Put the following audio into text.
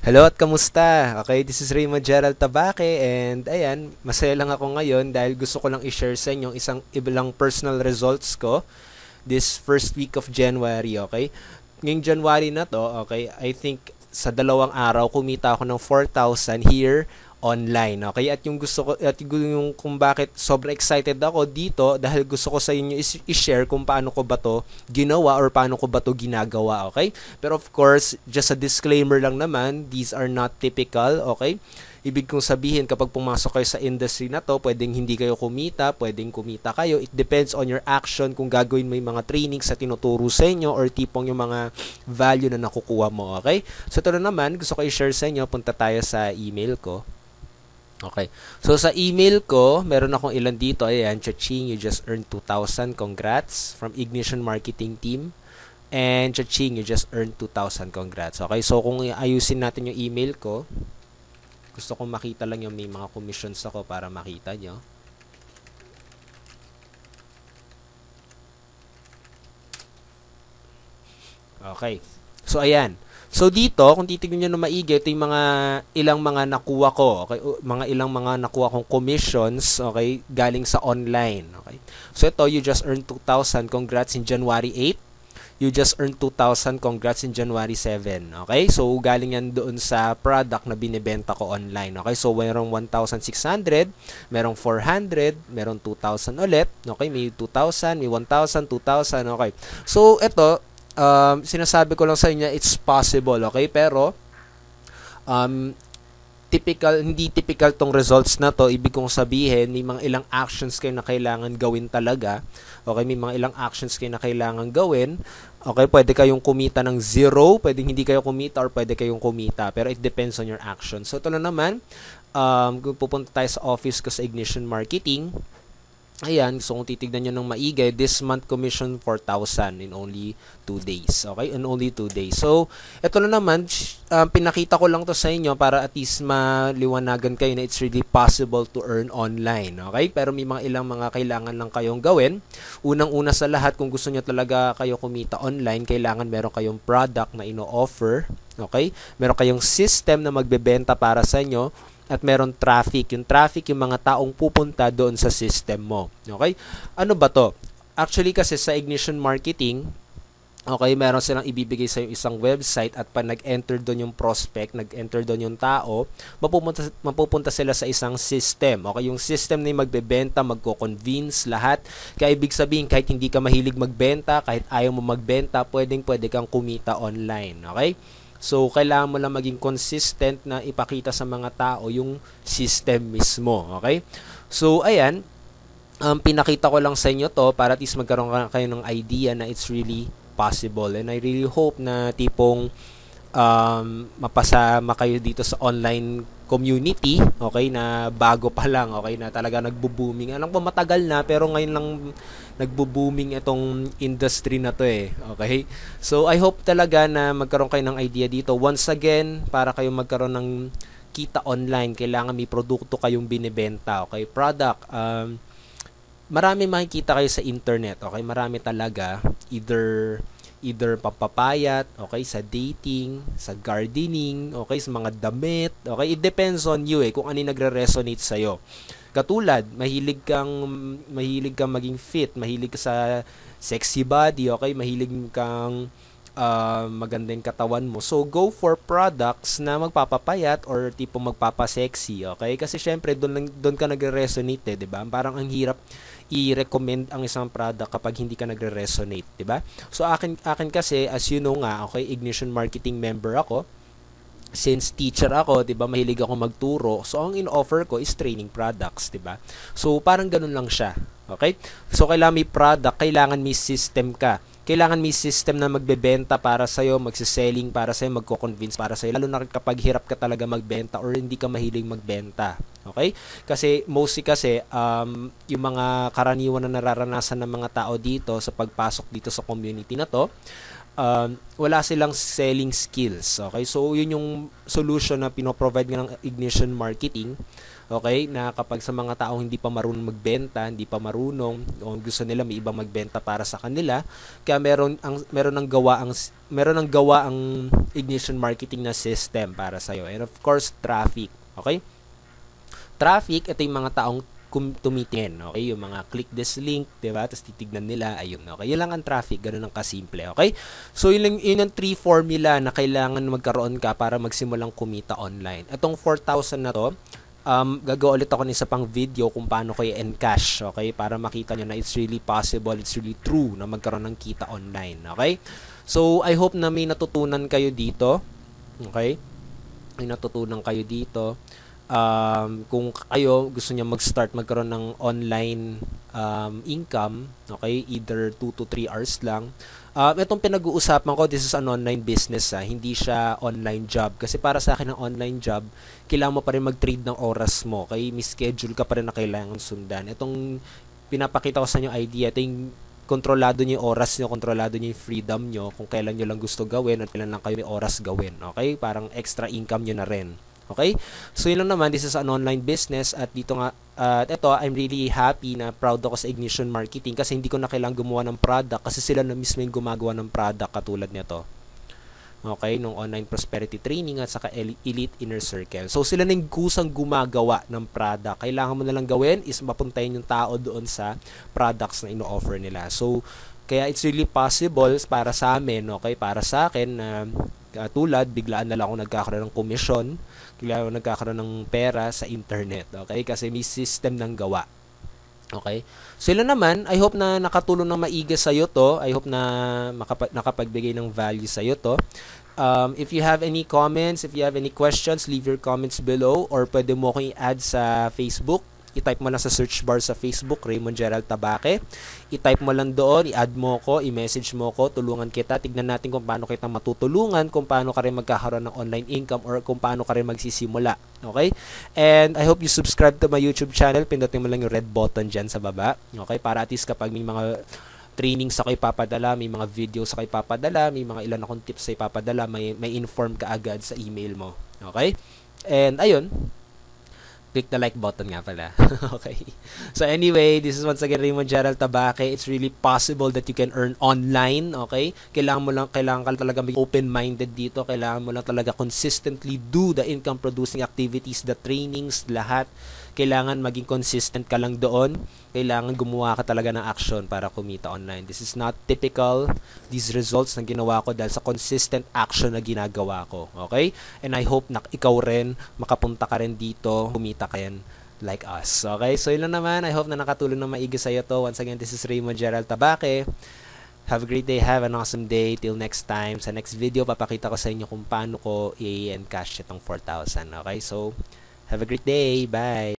Hello at kamusta? Okay, this is Raymond Gerald Tabaque and ayan, masaya lang ako ngayon dahil gusto ko lang i-share sa inyo isang ilang personal results ko this first week of January, okay? Ngayong January na to, okay, I think sa dalawang araw kumita ako ng 4,000 here online, okay? At yung gusto ko at yung kung bakit sobrang excited ako dito dahil gusto ko sa inyo i-share kung paano ko ba to ginawa or paano ko ba to ginagawa, okay? Pero of course, just a disclaimer lang naman, these are not typical, okay? Ibig kong sabihin, kapag pumasok kayo sa industry na to, pwedeng hindi kayo kumita, pwedeng kumita kayo. It depends on your action kung gagawin mo yung mga trainings sa tinuturo sa inyo or tipong yung mga value na nakukuha mo, okay? So ito na naman, gusto ko i-share sa inyo, punta tayo sa email ko. Okay. So sa email ko, meron akong ilan dito. Ayan, Chaching, you just earned 2,000. Congrats from Ignition Marketing Team. And Chaching, you just earned 2,000. Congrats. Okay, so kung ayusin natin yung email ko, gusto kong makita lang yung may mga commissions ako para makita nyo. Okay. So ayan. So dito, kung titignan niyo na maigi, ito yung mga ilang mga nakuha ko, okay? Mga ilang mga nakuha kong commissions, okay, galing sa online, okay? So ito, you just earned 2,000. Congrats in January 8. You just earned 2,000. Congrats in January 7. Okay? So galing yan doon sa product na binebenta ko online. Okay? So mayroong 1,600, merong 400, merong 2,000 ulit. Okay? May 2,000, may 1,000, 2,000. Okay? So ito, sinasabi ko lang sa inyo, it's possible, okay? Pero, um, hindi typical tong results na to. Ibig kong sabihin, may mga ilang actions kayo na kailangan gawin talaga. Okay, may mga ilang actions kayo na kailangan gawin. Okay, pwede kayong kumita ng zero, pwede hindi kayo kumita, or pwede kayong kumita. Pero it depends on your actions. So, ito na naman, kung pupunta tayo sa office ko sa Ignition Marketing, ayan, so kung titignan nyo ng maigay, this month commission 4,000 in only 2 days. Okay? In only 2 days. So, ito na naman, pinakita ko lang to sa inyo para at least maliwanagan kayo na it's really possible to earn online. Okay? Pero may mga ilang mga kailangan lang kayong gawin. Unang-una sa lahat, kung gusto nyo talaga kayo kumita online, kailangan meron kayong product na ino-offer. Okay? Meron kayong system na magbebenta para sa inyo at meron traffic. Yung traffic, yung mga taong pupunta doon sa system mo. Okay? Ano ba to? Actually kasi sa Ignition Marketing, okay, meron silang ibibigay sa isang website at pag nag-enter doon yung prospect, nag-enter doon yung tao, mapupunta sila sa isang system. Okay, yung system na yung magbebenta, magko-convince lahat. Kaya ibig sabihin, kahit hindi ka mahilig magbenta, kahit ayaw mo magbenta, pwede kang kumita online. Okay? So, kailangan mo lang maging consistent na ipakita sa mga tao yung system mismo. Okay? So, ayan. Pinakita ko lang sa inyo to para at least magkaroon kayo ng idea na it's really possible. And I really hope na tipong mapasama kayo dito sa online community, okay, na bago pa lang, okay, na talaga nagbo-booming. Alam ko matagal na pero ngayon lang nagbo-booming itong industry na to eh, okay? So I hope talaga na magkaroon kayo ng idea dito. Once again, para kayo magkaroon ng kita online, kailangan may produkto kayong binebenta, okay? Product, marami makikita kayo sa internet, okay? Marami talaga, either papapayat, okay, sa dating, sa gardening, okay, sa mga damit, okay, it depends on you kung ano yung nagre-resonate sa'yo. Katulad, mahilig kang maging fit, mahilig ka sa sexy body, okay, mahilig kang maganda yung katawan mo. So, go for products na magpapapayat or tipo magpapasexy, okay? Kasi syempre, doon ka nagre-resonate, di ba? Parang ang hirap i-recommend ang isang product kapag hindi ka nagre-resonate, 'di ba? So akin kasi as you know nga, okay, Ignition Marketing member ako. Since teacher ako, 'di ba, mahilig ako magturo. So ang in-offer ko is training products, 'di ba? So parang ganun lang siya. Okay? So kailangan may product, kailangan may system ka. Kailangan may system na magbebenta para sa iyo, magse-selling para sa iyo, magko-convince para sa iyo. Lalo na kapag hirap ka talaga magbenta or hindi ka mahilig magbenta. Okay? Kasi mostly kasi yung mga karaniwan na nararanasan ng mga tao dito sa pagpasok dito sa community na to, wala silang selling skills. Okay? So, yun yung solution na pinoprovide ng Ignition Marketing. Okay? Na kapag sa mga taong hindi pa marunong magbenta, hindi pa marunong, o gusto nila may ibang magbenta para sa kanila, kaya meron ng gawa ang Ignition Marketing na system para sa iyo. And of course, traffic. Okay? Traffic, ito yung mga taong tumitingin, okay? Yung mga click this link, diba? Tapos titignan nila, ayun, okay? Yun lang ang traffic, ganun ang kasimple, okay? So, yun ang 3 formula na kailangan magkaroon ka para magsimulang kumita online. Itong 4,000 na to, gagawa ulit ako ng isa pang video kung paano ko i-encash, okay? Para makita nyo na it's really possible, it's really true na magkaroon ng kita online, okay? So, I hope na may natutunan kayo dito, okay? May natutunan kayo dito. Kung kayo gusto niya mag-start magkaroon ng online income, okay, either 2 to 3 hours lang. Itong pinag-uusapan ko, this is an online business, hindi siya online job. Kasi para sa akin, ang online job, kailangan mo pa rin mag-trade ng oras mo, okay? May schedule ka pa rin na kailangan sundan. Itong pinapakita ko sa inyo idea, ito yung kontrolado niyo yung oras niyo, kontrolado niyo yung freedom niyo, kung kailan niyo lang gusto gawin at kailan lang kayo may oras gawin, okay? Parang extra income niyo na rin. Okay? So, yun lang naman. This is an online business at dito nga, ito, I'm really happy na proud ako sa Ignition Marketing kasi hindi ko na kailangang gumawa ng product kasi sila na mismo yung gumagawa ng product katulad nito. Okay? Nung online prosperity training at saka elite inner circle. So, sila na yung kusang gumagawa ng product. Kailangan mo na lang gawin is mapuntahin yung tao doon sa products na ino-offer nila. So, kaya it's really possible para sa amin, okay? Para sa akin na tulad, biglaan na lang ako nagkakaroon ng komisyon, biglaan ako nagkakaroon ng pera sa internet, okay? Kasi may system ng gawa. Okay? So, yun naman, I hope na nakatulong ng maigi sa iyo to. I hope na nakapagbigay ng value sa iyo to. If you have any comments, if you have any questions, leave your comments below or pwede mo akong i-add sa Facebook. I-type mo lang sa search bar sa Facebook, Raymond Gerald Tabaque. I-type mo lang doon, i-add mo ko, i-message mo ko, tulungan kita. Tignan natin kung paano kita matutulungan, kung paano ka rin magkakaroon ng online income or kung paano ka rin magsisimula. Okay? And I hope you subscribe to my YouTube channel. Pindutin mo lang yung red button dyan sa baba. Okay? Para at least kapag may mga trainings ako ipapadala, may mga videos ako ipapadala, may mga ilan akong tips sa ipapadala, may inform ka agad sa email mo. Okay? And ayun, click the like button nga pala. Okay. So anyway, this is once again Raymond Gerald Tabaque. It's really possible that you can earn online, okay? Kailangan ka talaga maging open-minded dito. Kailangan mo lang talaga consistently do the income producing activities, the trainings, lahat. Kailangan maging consistent ka lang doon. Kailangan gumawa ka talaga ng action para kumita online. This is not typical, these results na ginawa ko dahil sa consistent action na ginagawa ko. Okay? And I hope na ikaw rin, makapunta ka rin dito, kumita ka yan like us. Okay? So yun lang naman. I hope na nakatulong na maigi sa iyo to. Once again, this is Raymond Gerald Tabaque. Have a great day. Have an awesome day. Till next time. Sa next video, papakita ko sa inyo kung paano ko i-encash itong 4,000. Okay? So, have a great day. Bye!